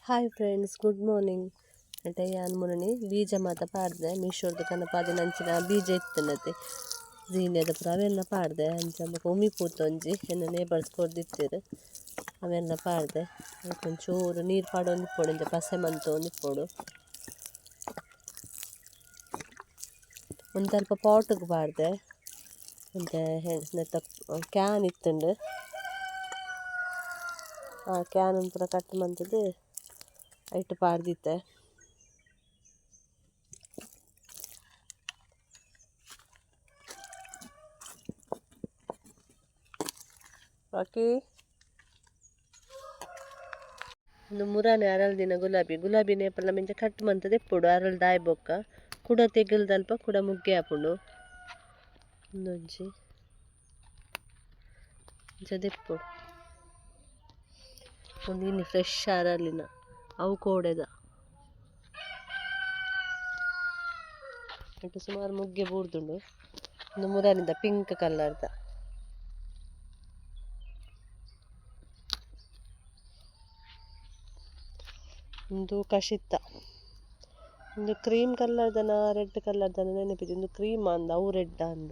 Hi friends, good morning. అంటే ಯಾನ್ಮುನನಿ ಬೀಜ ಮಾತ ಪಾಡ್ದೆ ಮೀಶೋರ್ದು ಕನಪ ನಂಚಿನ ಬೀಜ ಇತ್ತನತೆ ಜೀನ್ಯದ ಪುರ ಅವೆಲ್ಲ ಪಾಡ್ದೆ ಅಂಚ ಒಮ್ಮಿ ಪೂತೊಂಜಿ ಎನ್ನ ನೇಬರ್ಸ್ ಕೊರ್ದಿತ್ತೇರು ಅವೆಲ್ಲ ಪಾಡ್ದೆ ಒಂಚೂರು ನೀರು ಪಾಡೊಂದಿಪ್ಪೊಡು ಇಂಚ ಪಸೆ ಮಂತೊಂದಿಪ್ಪೊಡು ಒಂದು ಸ್ವಲ್ಪ ಪಾಟ್ಗೆ ಪಾಡ್ದೆ ಅಂತ ನೆತ್ತ ಕ್ಯಾನ್ ಇತ್ತುಂಡು ಆ ಕ್ಯಾನ್ ಪೂರ ಕಟ್ ಮಂತದ್ದು ಐಟ್ ಪಾಡ್ದಿತ್ತೆ. ಬಾಕಿ ಒಂದು ಮುರಾನೆ ಅರಳ್ದಿನ ಗುಲಾಬಿ ನೇಪಲ್ಲ ಮಿಂಚ ಕಟ್ ಮಂತದ ಎಪ್ಪುಡು ಅರಳು ದಾಯಿ ಬೊಕ್ಕ ಕುಡ ತೆಗಿಲ್ದಲ್ಪ ಕುಡ ಮುಗ್ಗೆ ಹಾಪುಂಡು ಒಂದೊಂಜಿ ಜದೆಪ್ಪುಡು ಒಂದು ಇನ್ನು ಫ್ರೆಶ್ ಅರಳಿನ ಅವು ಕೋಡೆದ ಮತ್ತು ಸುಮಾರು ಮುಗ್ಗೆ ಬೂರ್ದುಂಡು ಒಂದು ಮುರಾನಿಂದ ಪಿಂಕ್ ಕಲರ್ದ ಒಂದು ಕಷಿತ್ತ ಒಂದು ಕ್ರೀಮ್ ಕಲರ್ದನ ರೆಡ್ ಕಲರ್ದನ ನೆನಪಿದೆ. ಒಂದು ಕ್ರೀಮ್ ಅಂದ ಅವು ರೆಡ್ ಅಂದ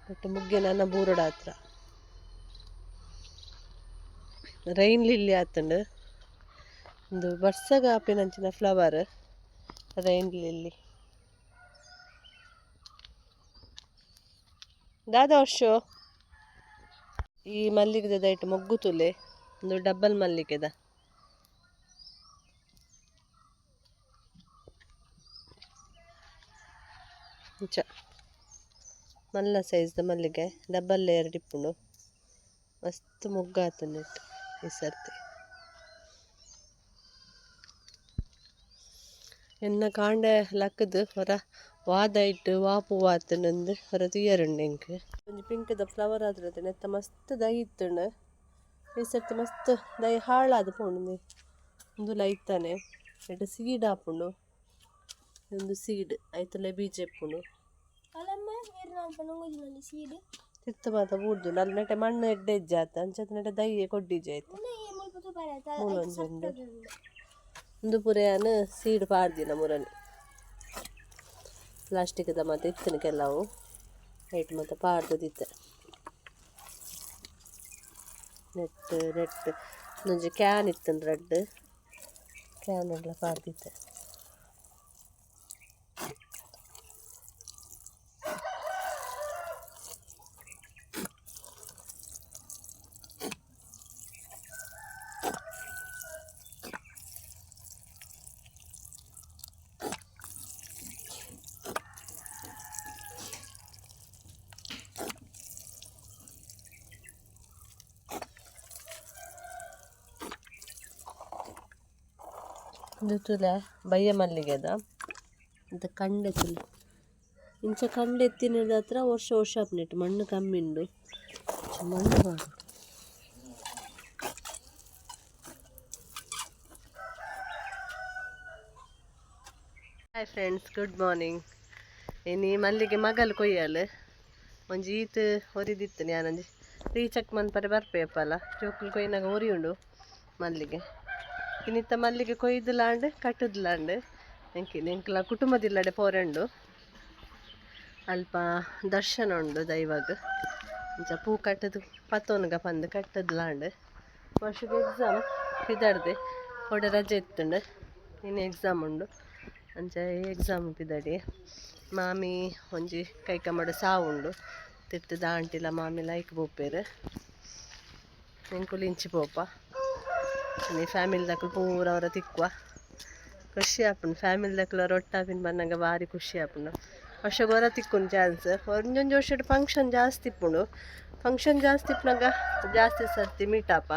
ಬಟ್ ಮುಗ್ಗೆ ನನ್ನ ಬೂರಡ ಹತ್ರ ರೈನ್ ಲಿಲ್ಲಿ ಆತಂಡು ಒಂದು ಬರ್ಸಗ ಆಪಿನಂಚಿನ ಫ್ಲವರ್ ರೈನ್ ಲಿಲ್ಲಿ ದಾದ ವರ್ಷ ಈ ಮಲ್ಲಿಗೆದ ದೈಟ್ ಮೊಗ್ಗು ತುಲೆ ಒಂದು ಡಬ್ಬಲ್ ಮಲ್ಲಿಗೆದ ಇಂಚ ಮಲ್ಲ ಸೈಜ್ದ ಮಲ್ಲಿಗೆ ಡಬ್ಬಲ್ ಲೇಯರ್ ಡಿಪ್ಪುಂಡು ಮಸ್ತ್ ಮೊಗ್ಗಾತು ನೆಟ್ ಈ ಸರ್ತಿ ಎನ್ನ ಕಾಂಡೆ ಲಕ್ಕದು ಹೊರ ವಾದ ಇಟ್ಟು ವಾಪು ವಾತನಂದು ಹೊರ ತುಯ್ಯರುಂಡು ಎಂಕ್ ಒಂಜಿ ಪಿಂಕ್ದ ಫ್ಲವರ್ ಆದ್ರೆ ನೆತ್ತ ಮಸ್ತ್ ದೈ ಇತ್ತುಂಡು ಈ ಸರ್ತಿ ಮಸ್ತ್ ದೈ ಹಾಳಾದ ಪೋಂಡು ಒಂದು ಲೈತಾನೆ ಎಟ್ಟು ಸೀಡ್ ಹಾಪುಂಡು ಒಂದು ಸೀಡ್ ಐತಲೆ ಬೀಜ ಎಪ್ಪುಂಡು ತಿತ್ತ ಮಾತ ಬೂರ್ದು ಅಲ್ಲಿ ನೆಟ್ಟೆ ಮಣ್ಣು ಎಡ್ಡೆ ಹೆಜ್ಜೆ ಆತ ಅಂಚದ ನೆಟ್ಟೆ ದೈಯೆ ಕೊಡ್ಡಿಜೆ ಆಯ್ತು ಮೂಲೊಂಜುಂಡು ಒಂದು ಪುರೆಯಾನು ಸೀಡ್ ಪಾಡ್ದಿನ ಮುರನಿ ಪ್ಲಾಸ್ಟಿಕ್ದ ಮತ್ತೆ ಇತ್ತಿನ ಕೆಲವು ಐಟ್ ಮತ್ತೆ ಪಾಡ್ದಿತ್ತೆ ನೆಟ್ ಒಂದೊಂಜಿ ಕ್ಯಾನ್ ಇತ್ತನ್ ರೆಡ್ ಕ್ಯಾನ್ ಎಲ್ಲ ಪಾಡ್ದಿತ್ತೆ. ಇದು ತುಲೆ ಬಯ್ಯ ಮಲ್ಲಿಗೆದ ಅಂತ ಕಂಡೆ ತುಲೆ ಇಂಚ ಕಂಡೆ ಎತ್ತಿನದ ಹತ್ರ ವರ್ಷ ಅಪ್ನೆಟ್ಟು ಮಣ್ಣು ಕಮ್ಮಿ ಉಂಡು ಮಣ್ಣು ಮಾಡು. Hi friends, good morning. ಇನ್ನು ಮಲ್ಲಿಗೆ ಮಗಲು ಕೊಯ್ಯಲು ಒಂಜಿ ಈತು ಹೊರಿದಿತ್ತು ನಾನೊಂಜಿ ರೀಚಕ್ ಮನ್ಪರೆ ಬರ್ಪೇಪಲ್ಲ ಜೋಕುಲು ಕೊಯ್ನಾಗ ಹೊರಿ ಉಂಡು ಮಲ್ಲಿಗೆ ಇನ್ನಿತ್ತ ಮಲ್ಲಿಗೆ ಕೊಯ್ದುಲಾಂಡ್ ಕಟ್ಟುದ್ಲಾಂಡ್ ಎಂಕ್ಲ ಕುಟುಂಬದಿಲ್ಲಡೆ ಪೋರೆಂಡು ಅಲ್ಪ ದರ್ಶನ ಉಂಡು ದೈವಗ್ ಇಂಚ ಪೂ ಕಟ್ಟದು ಪತ್ತೋನ್ಗ ಪಂದು ಕಟ್ಟದ್ಲಾಂಡ್ ವರ್ಷದ ಎಕ್ಸಾಮ್ ಪಿದಡ್ದೆ ಒಡೆ ರಜೆ ಇತ್ತುಂಡು ಇನ್ನು ಎಕ್ಸಾಮ್ ಉಂಡು ಅಂಚ ಎಕ್ಸಾಮ್ ಪಿದಡಿ ಮಾಮಿ ಒಂಜಿ ಕೈಕಮ್ಮಡ ಸಾವುಂಡು ತಿತ್ತು ದಾಂಟಿಲ ಮಾಮಿ ಲೈಕ್ ಬೋಪೇರು ಎಂಕುಲು ಇಂಚಿ ಪೋಪ ನೀ ಫ್ಯಾಮಿಲಿ ದಕ್ಕಲು ಪೂರ ಅವರ ತಿಕ್ಕುವ ಖುಷಿ ಆಪುಂಡು. ಫ್ಯಾಮಿಲಿ ದಕ್ಕಲು ರೊಟ್ಟಾಪಿನ ಬನ್ನಂಗ ಭಾರಿ ಖುಷಿ ಆಪುಂಡು. ವರ್ಷ ಗೊರ ತಿಕ್ಕುಂಡು ಚಾನ್ಸ್ ಒಂದೊಂದು ವರ್ಷ ಫಂಕ್ಷನ್ ಜಾಸ್ತಿ ಇಪ್ಪುಂಡು. ಫಂಕ್ಷನ್ ಜಾಸ್ತಿ ಇಪ್ಪನಾಗ ಜಾಸ್ತಿ ಸರ್ತಿ ಮೀಟಾಪ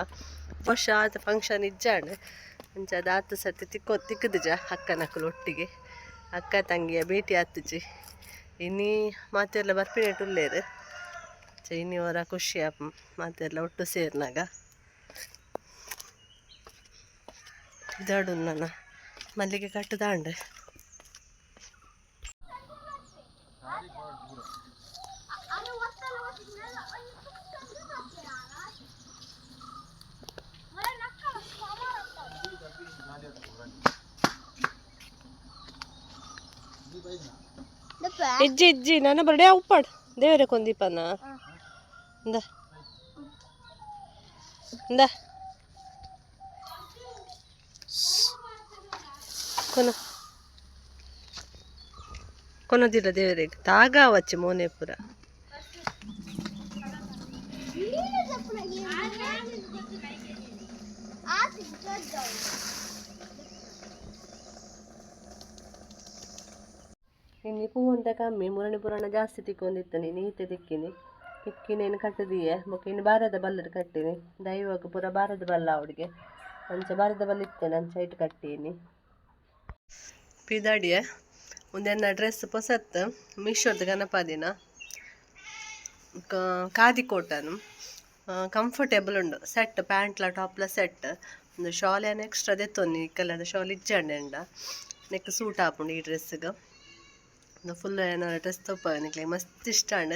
ವರ್ಷ ಆತ ಫಂಕ್ಷನ್ ಇಜ್ಜಾಂಡು ಅಂಚದ ಆತು ಸರ್ತಿ ತಿಕ್ಕದು ಜಾ ಅಕ್ಕನಕ್ಕಲು ಒಟ್ಟಿಗೆ ಅಕ್ಕ ತಂಗಿಯ ಭೇಟಿ ಆತುಜಿ ಇನ್ನೀ ಮಾತೆಲ್ಲ ಬರ್ಪಿನೇಟು ಉಳ್ಳೇರು ಇನ್ನಿ ಅವರ ಖುಷಿ ಆಪ ಮಾತೆಲ್ಲ ಒಟ್ಟು ಸೇರ್ನಾಗ ಇದಾಡು ನನ್ನ ಮಲ್ಲಿಗೆ ಕಟ್ಟುದಾಂಡು ಇಜ್ಜಿ ಇಜ್ಜಿ ನಾನು ಬರ್ಡೆ ಉಪ್ಪಾಡ್ ದೇವರೇ ಕೊಂದೀಪನ ಇಂದ ಇಂದ ಕೊನದಿಲ್ಲ ದೇವರಿಗೆ ತಾಗ ವಚ್ಚಿ ಮೋನೆ ಪುರ ಇನ್ನು ಪೂ ಅಂತ ಕಮ್ಮಿ ಮುರಣಿ ಪುರಾಣ ಜಾಸ್ತಿ ತಿಕ್ಕೊಂಡಿತ್ತನಿ ನೀತೆ ತಿಕ್ಕಿನೇನು ಕಟ್ಟದಿಯೆ ಬೊಕ್ಕ ಇನ್ನು ಬಾರದ ಬಲ್ಲದ ಕಟ್ಟೀನಿ ದೈವಕ್ಕೆ ಪೂರ ಬಾರದ ಬಲ್ಲ ಅವಳಿಗೆ ಅಂಚ ಬಾರದ ಬಲ್ಲ ಇತ್ತೇನೆ ಅಂಚ ಇಟ್ಟು ಕಟ್ಟೀನಿ ಪಿದಾಡಿಯ ಒಂದೆನ್ನ ಡ್ರೆಸ್ ಪೊಸತ್ತು ಮೀಶೋದ ಗಣಪದಿನ ಖಾದಿ ಕೋಟನು ಕಂಫರ್ಟೇಬಲ್ ಉಂಡು ಸೆಟ್ ಪ್ಯಾಂಟ್ಲ ಟಾಪ್ಲ ಸೆಟ್ ಒಂದು ಶಾಲ್ ಏನು ಎಕ್ಸ್ಟ್ರಾ ದೆತ್ತೊಂದು ಈ ಕಲರ್ದ ಶಾಲ್ ಇಜ್ಜಂಡ ನೆಕ್ ಸೂಟ್ ಹಾಪುಂಡು ಈ ಡ್ರೆಸ್ಗೆ ಫುಲ್ ಏನಾರು ಡ್ರೆಸ್ ತೊಪ್ಪನಿಕ್ಲೆ ಮಸ್ತ್ ಇಷ್ಟ ಅಂಡ್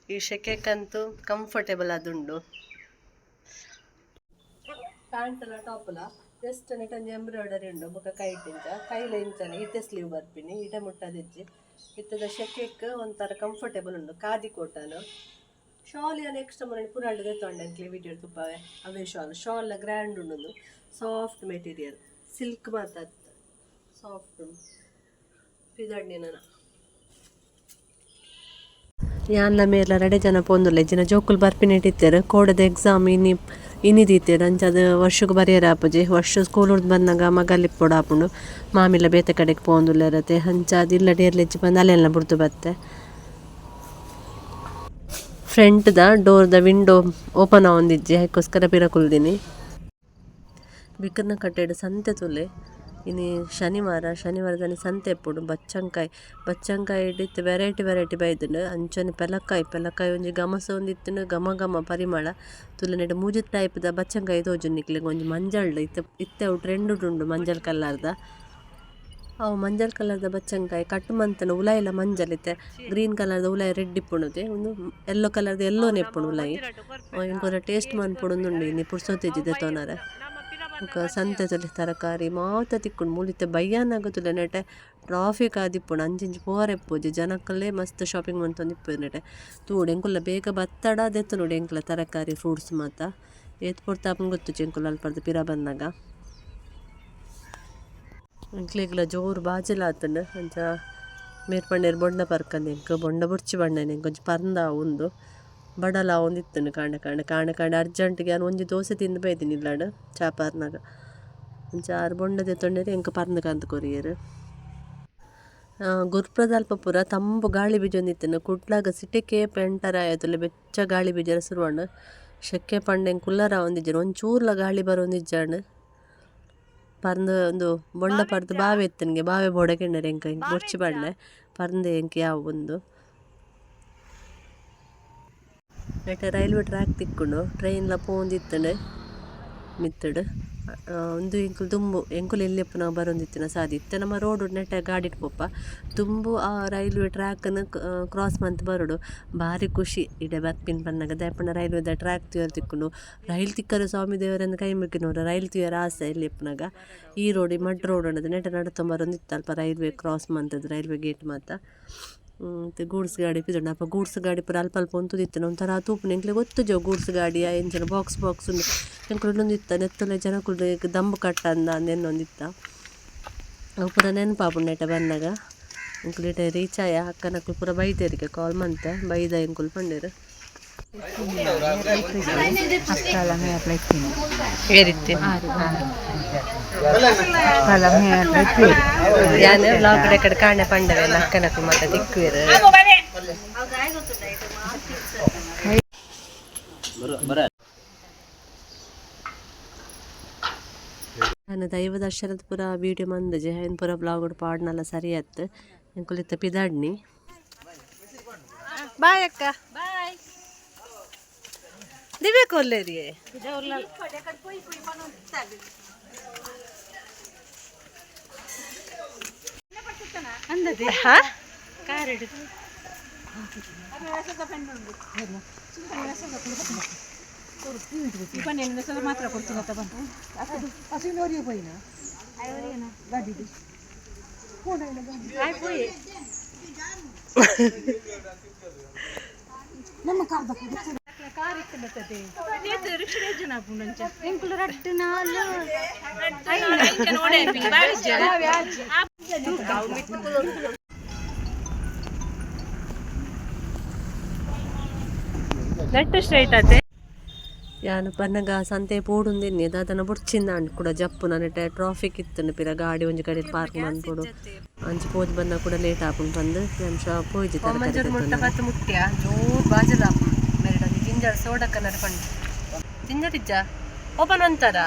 ಈ ಶೆಕೆಕ್ಕಂತೂ ಕಂಫರ್ಟೇಬಲ್ ಅದುಂಡು ಪ್ಯಾಂಟ್ ಎಲ್ಲ ಟಾಪಲ ಜಸ್ಟ್ ನೆಟ್ಟೊಂದು ಎಂಬ್ರಾಯ್ಡರಿ ಉಂಡು ಬೊಕ್ಕ ಕೈ ಇಂಚ ಕೈಲ ಇಂಚನೆ ಈತೆ ಸ್ಲೀವ್ ಬರ್ಪಿನಿ ಈಟ ಮುಟ್ಟದಿಜ್ಜಿ ಇತ್ತದ ಶೆಕೆಕ್ ಒಂಥರ ಕಂಫರ್ಟೇಬಲ್ ಉಂಡು ಖಾದಿ ಕೋಟನು ಶಾಲ್ ಏನು ಎಕ್ಸ್ಟ್ರಾ ಮಾಡಿ ಪುರಾಂಡು ದೆತ್ತೊಂಡೆ ವಿಡಿಯೋ ತುಪ್ಪವೆ ಅವೇ ಶಾಲ್ ಗ್ರ್ಯಾಂಡ್ ಉಂಡು ಸಾಫ್ಟ್ ಮೆಟೀರಿಯಲ್ ಸಿಲ್ಕ್ ಮಾತಾತ್ ಸಾಫ್ಟ್ ಉಂಡು ಪಿದಾಡ್ನಿ ನಾನು ಯಾನ್ಲ ಮೇಲ ರೆಡೆ ಜನ ಪೋಂದುಲ್ಲ ಇಜ್ಜಿನ ಜೋಕುಲು ಬರ್ಪಿನಿಟ್ಟಿತ್ತೇರು ಕೋಡದ ಎಕ್ಸಾಮ್ ಇನ್ನಿದ್ದೀತೇರು ಅಂಚದು ವರ್ಷಕ್ಕೆ ಬರೆಯರ ಆಪುಜಿ ವರ್ಷ ಸ್ಕೂಲ್ ಉಡ್ದು ಬಂದಾಗ ಮಗಲಿಪ್ಪೊಡು ಆಪುಂಡು ಮಾಮಿಲ್ಲ ಬೇತೆ ಕಡೆಗೆ ಪೋಂದುಲ್ಲ ಇರತ್ತೆ ಹಂಚ ಅದಿಲ್ಲ ಡೇರ್ಲೆಜ್ಜಿ ಬಂದು ಅಲ್ಲೆಲ್ಲ ಬುಡ್ದು ಬತ್ತೆ ಫ್ರಂಟ್ದ ಡೋರ್ದ ವಿಂಡೋ ಓಪನ್ ಆವೊಂದಿಜ್ಜಿ ಅದಕ್ಕೋಸ್ಕರ ಪಿರಕುಲ್ದಿನಿ ಬಿಕ್ಕರ್ನ ಕಟ್ಟೆಡು ಸಂತೆ ತುಲೆ ಇನ್ನು ಶನಿವಾರದಲ್ಲಿ ಸಂತೆ ಎಪ್ಪುಡು ಬಚ್ಚಂಕಾಯಿ ಇಡಿತ್ತು ವೆರೈಟಿ ಬೈದುಂಡು ಅಂಚನೆ ಪೆಲಕಾಯಿ ಒಂಜಿ ಗಮಸ ಒಂದಿತ್ತು ಘಮ ಪರಿಮಳ ತುಲನೆಡು ಮೂಜಿ ಟೈಪ್ದ ಬಚ್ಚಂಕಾಯಿ ತೋಜು ನಿಕ್ಲಿಗೆ ಒಂಜಿ ಮಂಜಲ್ ಇತ್ತೆ ಅವು ಟ್ರೆಂಡ್ ಉಂಡು ಮಂಜಲ್ ಕಲರ್ದ ಅವು ಮಂಜಲ್ ಕಲರ್ದ ಬಚ್ಚಂಕಾಯಿ ಕಟ್ಟು ಮಂತನ ಉಲಾಯಿಲ ಮಂಜಲ್ ಇತ್ತೆ ಗ್ರೀನ್ ಕಲರ್ದ ಉಲಾಯಿ ರೆಡ್ ಇಪ್ಪುಣುದೆ ಒಂದು ಯೆಲ್ಲೋ ಕಲರ್ದ ಯೆಲ್ಲೋನೆ ಇಪ್ಪುಣು ಉಲಾಯಿ ಇಂకొರ ಟೇಸ್ಟ್ ಮನ್ಪುಡುಂದುಂಡು ಇನ್ನು ಪುರ್ಸೊತ್ತಿಜ್ಜಿದೆ ತೋನಾರ ಸಂತೆ ತುಲೆ ತರಕಾರಿ ಮಾತ ತಿಕ್ಕುಂಡು ಮೂಲಿತ್ತೆ ಬಯ್ಯಾನಾಗತುಲೆ ನೆಟೆ ಟ್ರಾಫಿಕ್ ಆದಿಪ್ಪುಂಡು ಅಂಚಿಂಚಿ ಪೋರೆಪ್ಪುಜಿ ಜನಕ್ಕಲ್ಲೇ ಮಸ್ತ್ ಶಾಪಿಂಗ್ ಮಂತೊಂದಿಪ್ಪುಜಿ ನೆಟೆ ತೂಡು ಎಂಕುಲ್ಲ ಬೇಗ ಬತ್ತಡ ದೆತ್ತು ನೋಡಿ ಎಂಕುಲ ತರಕಾರಿ ಫ್ರೂಟ್ಸ್ ಮಾತ ಏತ್ ಪೊರ್ತಾಪನ್ ಗೊತ್ತು ಎಂಕುಲ ಅಲ್ಪರ್ದು ಪಿರ ಬಂದಾಗ ಎಂಕ್ಲೆಗ್ಲ ಜೋರು ಬಾಜಿಲಾತುಂಡು ಅಂಚ ಮೇರ್ಪಂಡೇರು ಬೊಂಡ ಪರ್ಕಂದು ಎಂಕ್ ಬೊಂಡ ಬುರ್ಚಿ ಬಣ್ಣನೆ ಎಂಕೊಂಚ ಪರ್ಂದ ಉಂದು ಬಡಲ ಒಂದಿತ್ತನು ಕಾಂಡೆ ಅರ್ಜೆಂಟ್ಗೆ ನಾನು ಒಂಜಿ ದೋಸೆ ತಿಂದು ಬೈದಿನಿ ಇಲ್ಲಾಡು ಚಾಪಾರ್ನಾಗ ಒಂಚ ಆರು ಬೊಂಡದೆ ತೊಂಡೇರಿ ಎಂಕ ಪರ್ಂದು ಕಂತು ಕೊರಿಯರು ಗುರ್ಪ್ರದ ಅಲ್ಪ ಪೂರ ತಂಬು ಗಾಳಿ ಬೀಜ ಒಂದಿತ್ತನು ಕುಡ್ಲಾಗ ಸಿಟಿಕೆ ಪೆಂಟರ ಆಯ್ತುಲೆ ಬೆಚ್ಚ ಗಾಳಿ ಬೀಜರ ಸುರುವಣ್ಣು ಶೆಕೆ ಪಂಡೆಂಗೆ ಕುಲ್ಲರ ಒಂದಿಜ್ಜನು ಒಂಚೂರ್ಲ ಗಾಳಿ ಬರೋಂದಿಜ್ಜಾണ് ಪರ್ಂದು ಒಂದು ಬೊಂಡ ಪರ್ದು ಬಾವೆ ಎತ್ತನಿಗೆ ಬಾವೆ ಬೋಡಕೆಂಡರೆ ಎಂಕ ಬೊರ್ಚಿ ಬಣ್ಣೆ ಪರ್ಂದೆ ಎಂಕ ಯಾವ ಒಂದು ನೆಟ್ಟ ರೈಲ್ವೆ ಟ್ರ್ಯಾಕ್ ತಿಕ್ಕುಂಡು ಟ್ರೈನ್ಲ ಪೋಂದಿತ್ತಂಡೆ ಮಿತ್ತುಡು ಒಂದು ಎಂಕುಲು ದುಂಬು ಎಂಕುಲು ಎಲ್ಲಿಯಪ್ಪ ನಾವು ಬರೋಂದಿತ್ತಿನ ಸಾದಿ ಇತ್ತೆ ನಮ್ಮ ರೋಡ್ ನೆಟ್ಟ ಗಾಡಿ ಪೋಪ ತುಂಬು ಆ ರೈಲ್ವೆ ಟ್ರ್ಯಾಕನ್ನು ಕ್ರಾಸ್ ಮಂತ್ ಬರೋಡು ಭಾರಿ ಖುಷಿ ಇಡೆ ಬರ್ಪಿನ ಪನ್ನಗ ದಯಪಣ್ಣ ರೈಲ್ವೆದ ಟ್ರ್ಯಾಕ್ ತುಯರ್ ತಿಕ್ಕುಂಡು ರೈಲ್ ತಿಕ್ಕರು ಸ್ವಾಮಿ ದೇವರನ್ನು ಕೈ ಮುಕ್ಕಿನವ್ರು ರೈಲ್ ತುಯರ ಆಸೆ ಎಲ್ಲಿಯಪ್ಪನಾಗ ಈ ರೋಡ್ ಮಡ್ ರೋಡ್ ಅನ್ನೋದು ನೆಟ್ಟ ನಡ್ತೊಂಬರೊಂದಿತ್ತು ಅಲ್ಪ ರೈಲ್ವೆ ಕ್ರಾಸ್ ಮಂತದ್ದು ರೈಲ್ವೆ ಗೇಟ್ ಮಾತ ಮತ್ತು ಗೂಡ್ಸ್ ಗಾಡಿ ಪಿದೊಂಡು ಅಪ್ಪ ಗೂಡ್ಸ್ ಗಾಡಿ ಪೂರ ಅಲ್ಪ ಒಂತುದಿತ್ತು ಒಂಥರ ತೂಪು ಎಂಕ್ಲೆ ಗೊತ್ತು ಜೋ ಗೂಡ್ಸ್ ಗಾಡಿಯ ಎಂಜನ ಬಾಕ್ಸ್ ಉಂಡು ಎಂಕುಲು ಒಂದಿತ್ತ ನೆತ್ತಲೆ ಜನಕ್ಕುಲು ದಂಬು ಕಟ್ಟ ಅಂದೆನ್ನೊಂದಿತ್ತ ಅವು ಪೂರ ನೆನಪಾಪುಂಡು ನೆಟ್ಟ ಬಂದಾಗ ಎಂಕುಲು ಇಟ ರೀಚ್ ಆಯ ಅಕ್ಕನಕ್ಕಲು ಪೂರ ಬೈದೇರಿಗೆ ಕಾಲ್ ಮಂತೆ ಬೈದ ಎಂಕುಲು ಪಂಡೇರು ಯಾನೆ ಲಾಕಡೆ ಕಡೆ ಕಾಣೆ ಪಂಡವೆ ಅಕ್ಕನಕ್ಕಲು ಮತ್ತೆ ತಿಕ್ಕುವೆರು ನಾನು ದೈವ ದರ್ಶನದ ಪೂರ ವಿಡಿಯೋ ಮಂದಜೆ ಏನು ಪೂರ ಬ್ಲಾಗ್ ಪಾಡ್ನಲ್ಲ ಸರಿ ಆಯ್ತು ಎಂಕುಲಿತ್ತ ಪಿದಾಡ್ನಿ ಬಾಯ್ ಅಕ್ಕ ಬಾಯ್ ದಿವ್ಯ ಕೊಲ್ಲೇರಿಯೇ ಅಂದದೆ ಹಾ ಕಾರ್ ಹಿಡಿದು ಮಾತ್ರ ಕೊಡ್ತೀನಿ ಮಾತ್ರ నెట్ స్ట్రైట్ అయితే యాను పన్నగా సంతే పోడుంది దాదన ಬುಡ್ಚಿಂದ ಕೂಡ ಜಪ್ಪು ನನ್ನಟ ಟ್ರಾಫಿಕ್ ಇತ್ತು ಪಿರ ಗಾಡಿ ಒಂಜಿ ಕಡೆ ಪಾರ್ಕ್ ಮಾಡ್ಕೊಡು ಅಂಚಿ ಪೋದು ಬಂದ ಕೂಡ ಲೇಟ್ ಆಪುಂಡು ಬಂದು ನಾನು ಶಾಪ್ ಹೋಯ್ತು ತರಕಾರಿ ಮುಟ್ಟ ಪತ್ತು ಮುಟ್ಟ್ಯಾ ಜೋರ್ ಬಾಜಲ್ ಆಪು ಮೇರಡಲ್ಲಿ ಜಿಂಜರ್ ಸೋಡಕ್ಕ ನಡ್ಕೊಂಡು ಜಿಂಜರ್ ಇಜ್ಜ ಓಪನ್ ಅಂತಾರ